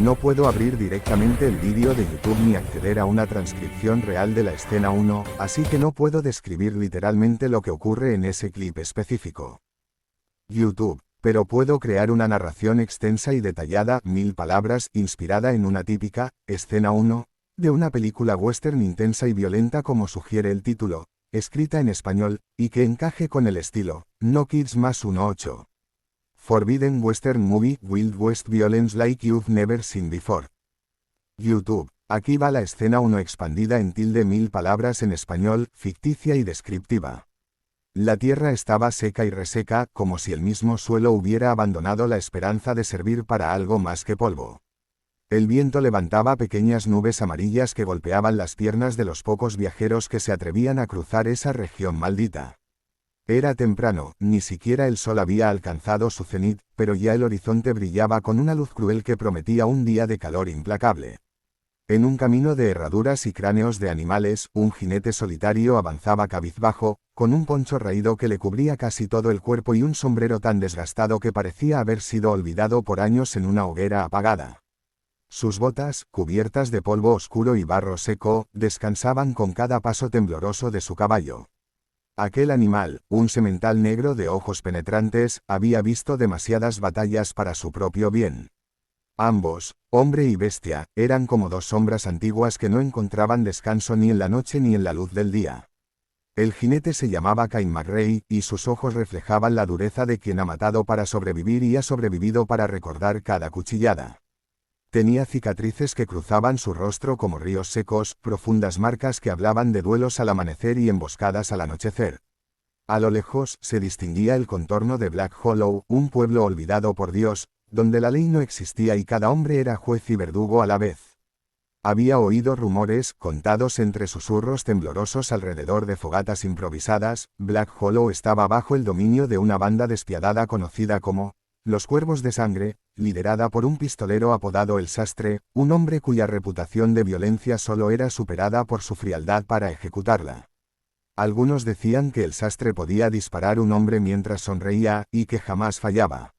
No puedo abrir directamente el vídeo de YouTube ni acceder a una transcripción real de la escena 1, así que no puedo describir literalmente lo que ocurre en ese clip específico. YouTube, pero puedo crear una narración extensa y detallada, 1000 palabras, inspirada en una típica escena 1 de una película western intensa y violenta como sugiere el título, escrita en español, y que encaje con el estilo, No Kids más 18. Forbidden Western Movie, Wild West Violence Like You've Never Seen Before. YouTube, aquí va la escena 1 expandida en 1000 palabras en español, ficticia y descriptiva. La tierra estaba seca y reseca, como si el mismo suelo hubiera abandonado la esperanza de servir para algo más que polvo. El viento levantaba pequeñas nubes amarillas que golpeaban las piernas de los pocos viajeros que se atrevían a cruzar esa región maldita. Era temprano, ni siquiera el sol había alcanzado su cenit, pero ya el horizonte brillaba con una luz cruel que prometía un día de calor implacable. En un camino de herraduras y cráneos de animales, un jinete solitario avanzaba cabizbajo, con un poncho raído que le cubría casi todo el cuerpo y un sombrero tan desgastado que parecía haber sido olvidado por años en una hoguera apagada. Sus botas, cubiertas de polvo oscuro y barro seco, descansaban con cada paso tembloroso de su caballo. Aquel animal, un semental negro de ojos penetrantes, había visto demasiadas batallas para su propio bien. Ambos, hombre y bestia, eran como dos sombras antiguas que no encontraban descanso ni en la noche ni en la luz del día. El jinete se llamaba Cain McRae, y sus ojos reflejaban la dureza de quien ha matado para sobrevivir y ha sobrevivido para recordar cada cuchillada. Tenía cicatrices que cruzaban su rostro como ríos secos, profundas marcas que hablaban de duelos al amanecer y emboscadas al anochecer. A lo lejos se distinguía el contorno de Black Hollow, un pueblo olvidado por Dios, donde la ley no existía y cada hombre era juez y verdugo a la vez. Había oído rumores, contados entre susurros temblorosos alrededor de fogatas improvisadas. Black Hollow estaba bajo el dominio de una banda despiadada conocida como Los Cuervos de Sangre, liderada por un pistolero apodado El Sastre, un hombre cuya reputación de violencia solo era superada por su frialdad para ejecutarla. Algunos decían que El Sastre podía disparar un hombre mientras sonreía, y que jamás fallaba.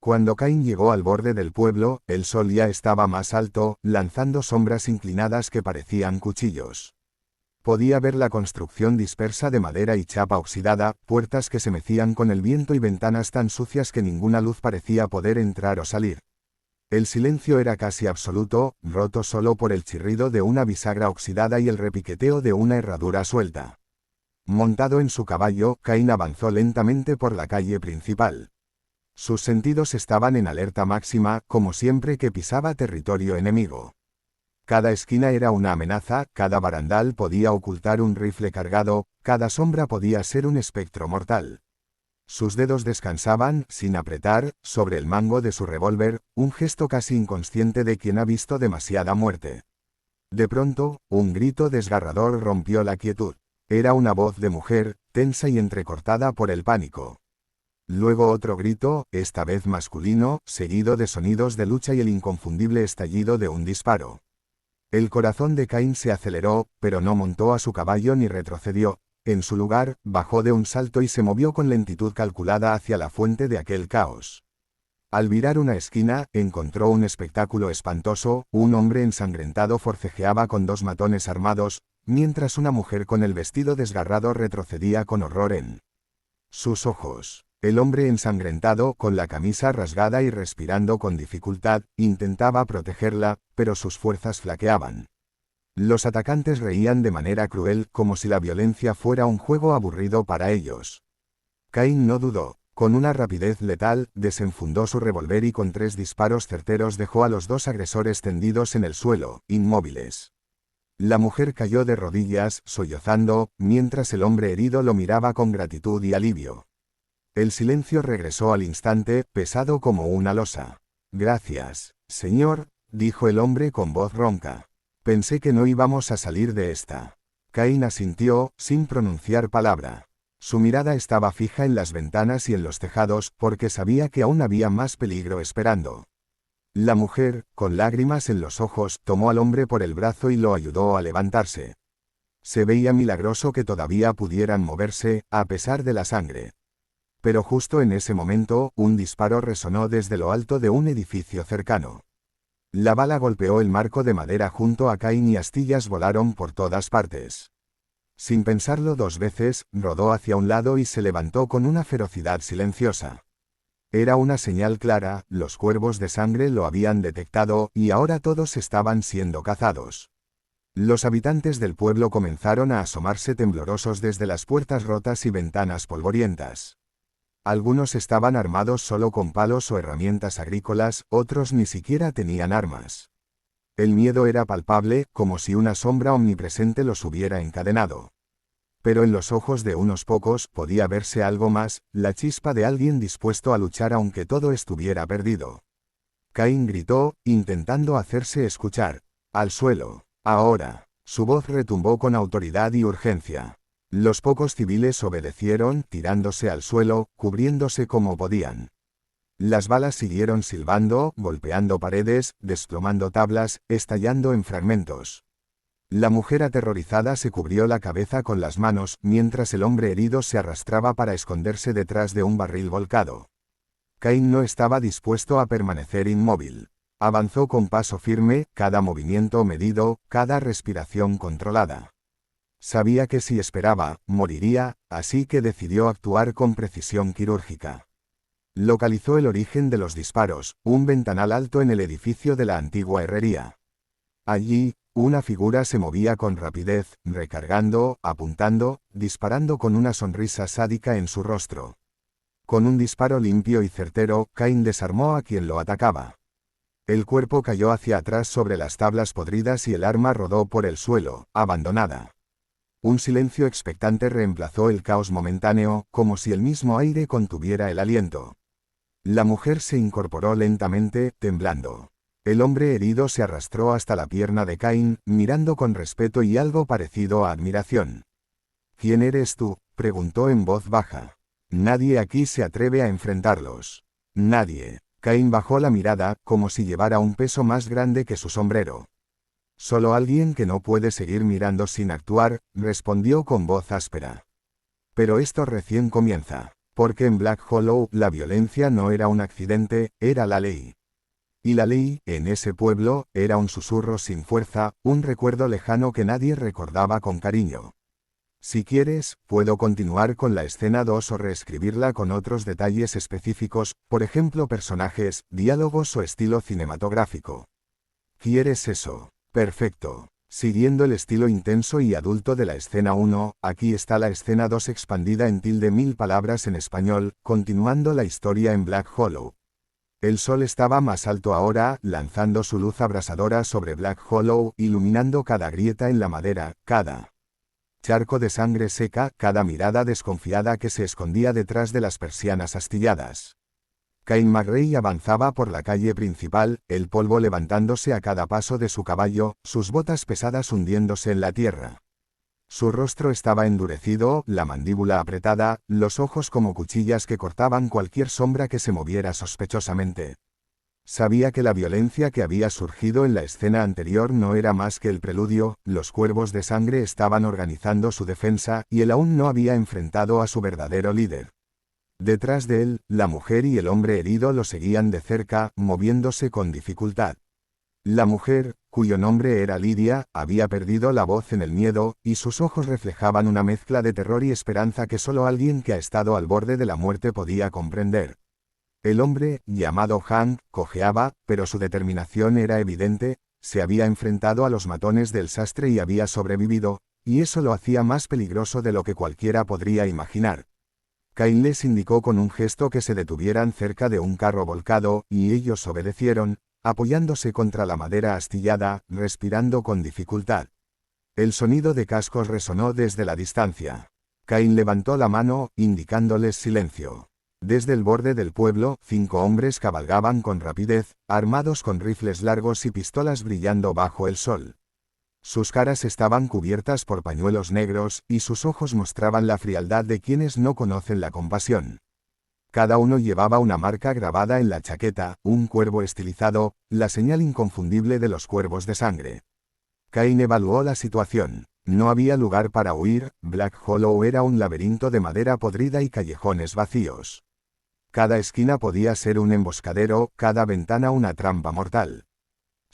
Cuando Cain llegó al borde del pueblo, el sol ya estaba más alto, lanzando sombras inclinadas que parecían cuchillos. Podía ver la construcción dispersa de madera y chapa oxidada, puertas que se mecían con el viento y ventanas tan sucias que ninguna luz parecía poder entrar o salir. El silencio era casi absoluto, roto solo por el chirrido de una bisagra oxidada y el repiqueteo de una herradura suelta. Montado en su caballo, Cain avanzó lentamente por la calle principal. Sus sentidos estaban en alerta máxima, como siempre que pisaba territorio enemigo. Cada esquina era una amenaza, cada barandal podía ocultar un rifle cargado, cada sombra podía ser un espectro mortal. Sus dedos descansaban, sin apretar, sobre el mango de su revólver, un gesto casi inconsciente de quien ha visto demasiada muerte. De pronto, un grito desgarrador rompió la quietud. Era una voz de mujer, tensa y entrecortada por el pánico. Luego otro grito, esta vez masculino, seguido de sonidos de lucha y el inconfundible estallido de un disparo. El corazón de Cain se aceleró, pero no montó a su caballo ni retrocedió. En su lugar, bajó de un salto y se movió con lentitud calculada hacia la fuente de aquel caos. Al virar una esquina, encontró un espectáculo espantoso. Un hombre ensangrentado forcejeaba con dos matones armados, mientras una mujer con el vestido desgarrado retrocedía con horror en sus ojos. El hombre ensangrentado, con la camisa rasgada y respirando con dificultad, intentaba protegerla, pero sus fuerzas flaqueaban. Los atacantes reían de manera cruel, como si la violencia fuera un juego aburrido para ellos. Cain no dudó. Con una rapidez letal, desenfundó su revólver y con 3 disparos certeros dejó a los 2 agresores tendidos en el suelo, inmóviles. La mujer cayó de rodillas, sollozando, mientras el hombre herido lo miraba con gratitud y alivio. El silencio regresó al instante, pesado como una losa. «Gracias, señor», dijo el hombre con voz ronca. «Pensé que no íbamos a salir de esta». Cain asintió, sin pronunciar palabra. Su mirada estaba fija en las ventanas y en los tejados, porque sabía que aún había más peligro esperando. La mujer, con lágrimas en los ojos, tomó al hombre por el brazo y lo ayudó a levantarse. Se veía milagroso que todavía pudieran moverse, a pesar de la sangre. Pero justo en ese momento, un disparo resonó desde lo alto de un edificio cercano. La bala golpeó el marco de madera junto a Cain y astillas volaron por todas partes. Sin pensarlo 2 veces, rodó hacia un lado y se levantó con una ferocidad silenciosa. Era una señal clara, los cuervos de sangre lo habían detectado, y ahora todos estaban siendo cazados. Los habitantes del pueblo comenzaron a asomarse temblorosos desde las puertas rotas y ventanas polvorientas. Algunos estaban armados solo con palos o herramientas agrícolas, otros ni siquiera tenían armas. El miedo era palpable, como si una sombra omnipresente los hubiera encadenado. Pero en los ojos de unos pocos podía verse algo más, la chispa de alguien dispuesto a luchar aunque todo estuviera perdido. Cain gritó, intentando hacerse escuchar. Al suelo. Ahora. Su voz retumbó con autoridad y urgencia. Los pocos civiles obedecieron, tirándose al suelo, cubriéndose como podían. Las balas siguieron silbando, golpeando paredes, desplomando tablas, estallando en fragmentos. La mujer aterrorizada se cubrió la cabeza con las manos, mientras el hombre herido se arrastraba para esconderse detrás de un barril volcado. Cain no estaba dispuesto a permanecer inmóvil. Avanzó con paso firme, cada movimiento medido, cada respiración controlada. Sabía que si esperaba, moriría, así que decidió actuar con precisión quirúrgica. Localizó el origen de los disparos, un ventanal alto en el edificio de la antigua herrería. Allí, una figura se movía con rapidez, recargando, apuntando, disparando con una sonrisa sádica en su rostro. Con un disparo limpio y certero, Cain desarmó a quien lo atacaba. El cuerpo cayó hacia atrás sobre las tablas podridas y el arma rodó por el suelo, abandonada. Un silencio expectante reemplazó el caos momentáneo, como si el mismo aire contuviera el aliento. La mujer se incorporó lentamente, temblando. El hombre herido se arrastró hasta la pierna de Cain, mirando con respeto y algo parecido a admiración. ¿Quién eres tú?, preguntó en voz baja. Nadie aquí se atreve a enfrentarlos. Nadie. Cain bajó la mirada, como si llevara un peso más grande que su sombrero. Solo alguien que no puede seguir mirando sin actuar, respondió con voz áspera. Pero esto recién comienza, porque en Black Hollow la violencia no era un accidente, era la ley. Y la ley, en ese pueblo, era un susurro sin fuerza, un recuerdo lejano que nadie recordaba con cariño. Si quieres, puedo continuar con la escena 2 o reescribirla con otros detalles específicos, por ejemplo personajes, diálogos o estilo cinematográfico. ¿Quieres eso? Perfecto. Siguiendo el estilo intenso y adulto de la escena 1, aquí está la escena 2 expandida en 1000 palabras en español, continuando la historia en Black Hollow. El sol estaba más alto ahora, lanzando su luz abrasadora sobre Black Hollow, iluminando cada grieta en la madera, cada charco de sangre seca, cada mirada desconfiada que se escondía detrás de las persianas astilladas. Cain McRae avanzaba por la calle principal, el polvo levantándose a cada paso de su caballo, sus botas pesadas hundiéndose en la tierra. Su rostro estaba endurecido, la mandíbula apretada, los ojos como cuchillas que cortaban cualquier sombra que se moviera sospechosamente. Sabía que la violencia que había surgido en la escena anterior no era más que el preludio, los cuervos de sangre estaban organizando su defensa, y él aún no había enfrentado a su verdadero líder. Detrás de él, la mujer y el hombre herido lo seguían de cerca, moviéndose con dificultad. La mujer, cuyo nombre era Lidia, había perdido la voz en el miedo, y sus ojos reflejaban una mezcla de terror y esperanza que solo alguien que ha estado al borde de la muerte podía comprender. El hombre, llamado Hank, cojeaba, pero su determinación era evidente, se había enfrentado a los matones del sastre y había sobrevivido, y eso lo hacía más peligroso de lo que cualquiera podría imaginar. Cain les indicó con un gesto que se detuvieran cerca de un carro volcado, y ellos obedecieron, apoyándose contra la madera astillada, respirando con dificultad. El sonido de cascos resonó desde la distancia. Cain levantó la mano, indicándoles silencio. Desde el borde del pueblo, 5 hombres cabalgaban con rapidez, armados con rifles largos y pistolas brillando bajo el sol. Sus caras estaban cubiertas por pañuelos negros, y sus ojos mostraban la frialdad de quienes no conocen la compasión. Cada uno llevaba una marca grabada en la chaqueta, un cuervo estilizado, la señal inconfundible de los cuervos de sangre. Cain evaluó la situación. No había lugar para huir, Black Hollow era un laberinto de madera podrida y callejones vacíos. Cada esquina podía ser un emboscadero, cada ventana una trampa mortal.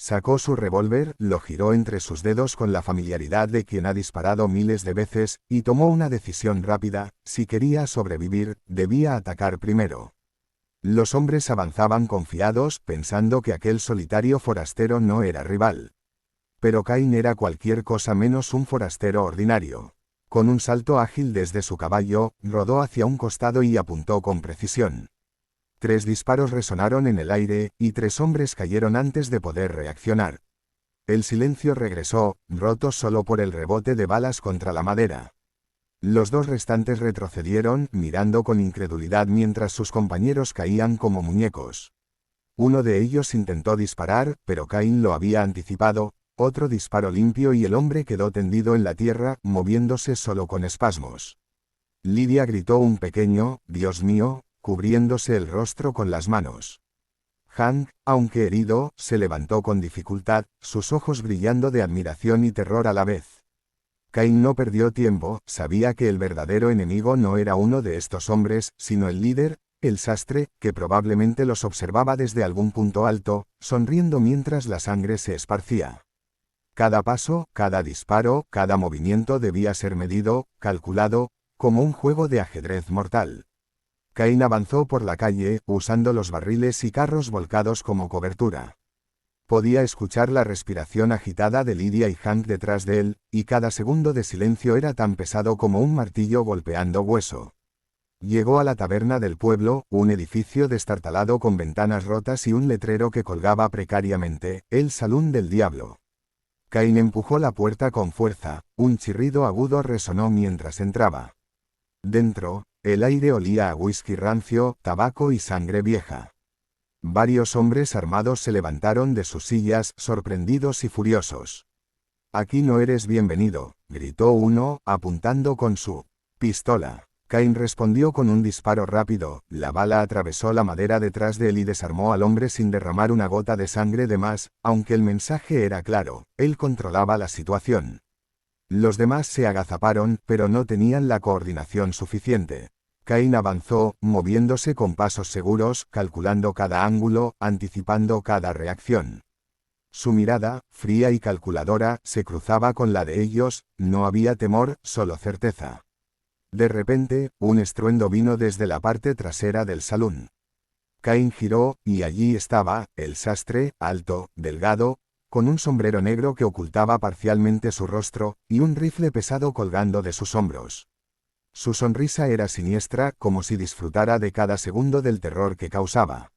Sacó su revólver, lo giró entre sus dedos con la familiaridad de quien ha disparado miles de veces, y tomó una decisión rápida: si quería sobrevivir, debía atacar primero. Los hombres avanzaban confiados, pensando que aquel solitario forastero no era rival. Pero Cain era cualquier cosa menos un forastero ordinario. Con un salto ágil desde su caballo, rodó hacia un costado y apuntó con precisión. 3 disparos resonaron en el aire, y 3 hombres cayeron antes de poder reaccionar. El silencio regresó, roto solo por el rebote de balas contra la madera. Los 2 restantes retrocedieron, mirando con incredulidad mientras sus compañeros caían como muñecos. Uno de ellos intentó disparar, pero Cain lo había anticipado. Otro disparo limpio y el hombre quedó tendido en la tierra, moviéndose solo con espasmos. Lidia gritó un pequeño «Dios mío», cubriéndose el rostro con las manos. Hank, aunque herido, se levantó con dificultad, sus ojos brillando de admiración y terror a la vez. Cain no perdió tiempo, sabía que el verdadero enemigo no era uno de estos hombres, sino el líder, el sastre, que probablemente los observaba desde algún punto alto, sonriendo mientras la sangre se esparcía. Cada paso, cada disparo, cada movimiento debía ser medido, calculado, como un juego de ajedrez mortal. Cain avanzó por la calle, usando los barriles y carros volcados como cobertura. Podía escuchar la respiración agitada de Lidia y Hank detrás de él, y cada segundo de silencio era tan pesado como un martillo golpeando hueso. Llegó a la taberna del pueblo, un edificio destartalado con ventanas rotas y un letrero que colgaba precariamente: «El Salón del Diablo». Cain empujó la puerta con fuerza, un chirrido agudo resonó mientras entraba. Dentro, el aire olía a whisky rancio, tabaco y sangre vieja. Varios hombres armados se levantaron de sus sillas, sorprendidos y furiosos. «Aquí no eres bienvenido», gritó uno, apuntando con su pistola. Cain respondió con un disparo rápido, la bala atravesó la madera detrás de él y desarmó al hombre sin derramar una gota de sangre de más, aunque el mensaje era claro: él controlaba la situación. Los demás se agazaparon, pero no tenían la coordinación suficiente. Cain avanzó, moviéndose con pasos seguros, calculando cada ángulo, anticipando cada reacción. Su mirada, fría y calculadora, se cruzaba con la de ellos, no había temor, solo certeza. De repente, un estruendo vino desde la parte trasera del salón. Cain giró, y allí estaba, el sastre, alto, delgado, con un sombrero negro que ocultaba parcialmente su rostro, y un rifle pesado colgando de sus hombros. Su sonrisa era siniestra, como si disfrutara de cada segundo del terror que causaba.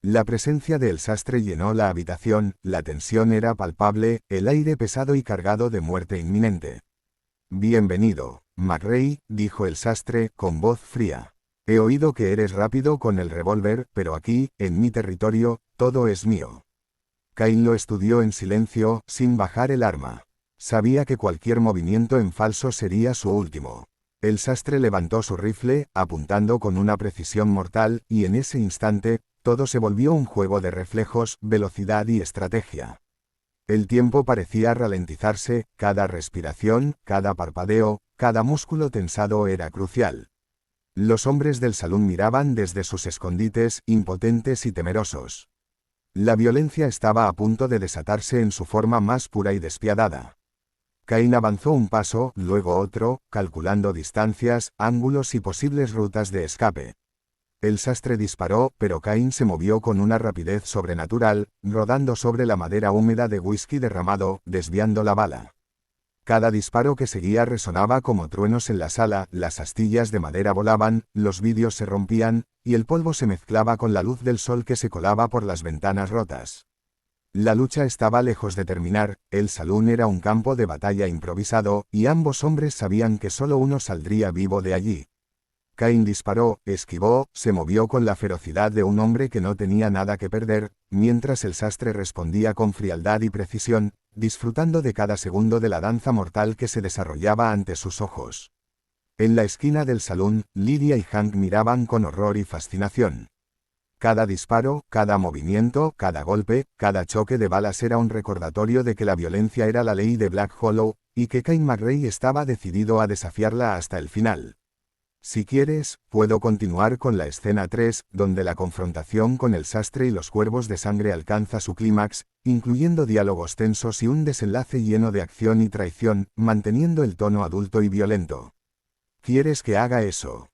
La presencia del sastre llenó la habitación, la tensión era palpable, el aire pesado y cargado de muerte inminente. «Bienvenido, McRae», dijo el sastre, con voz fría. «He oído que eres rápido con el revólver, pero aquí, en mi territorio, todo es mío». Cain lo estudió en silencio, sin bajar el arma. Sabía que cualquier movimiento en falso sería su último. El sastre levantó su rifle, apuntando con una precisión mortal, y en ese instante, todo se volvió un juego de reflejos, velocidad y estrategia. El tiempo parecía ralentizarse, cada respiración, cada parpadeo, cada músculo tensado era crucial. Los hombres del salón miraban desde sus escondites, impotentes y temerosos. La violencia estaba a punto de desatarse en su forma más pura y despiadada. Cain avanzó un paso, luego otro, calculando distancias, ángulos y posibles rutas de escape. El sastre disparó, pero Cain se movió con una rapidez sobrenatural, rodando sobre la madera húmeda de whisky derramado, desviando la bala. Cada disparo que seguía resonaba como truenos en la sala, las astillas de madera volaban, los vidrios se rompían, y el polvo se mezclaba con la luz del sol que se colaba por las ventanas rotas. La lucha estaba lejos de terminar, el salón era un campo de batalla improvisado, y ambos hombres sabían que solo uno saldría vivo de allí. Cain disparó, esquivó, se movió con la ferocidad de un hombre que no tenía nada que perder, mientras el sastre respondía con frialdad y precisión, disfrutando de cada segundo de la danza mortal que se desarrollaba ante sus ojos. En la esquina del salón, Lidia y Hank miraban con horror y fascinación. Cada disparo, cada movimiento, cada golpe, cada choque de balas era un recordatorio de que la violencia era la ley de Black Hollow, y que Cain McRae estaba decidido a desafiarla hasta el final. Si quieres, puedo continuar con la escena 3, donde la confrontación con el sastre y los cuervos de sangre alcanza su clímax, incluyendo diálogos tensos y un desenlace lleno de acción y traición, manteniendo el tono adulto y violento. ¿Quieres que haga eso?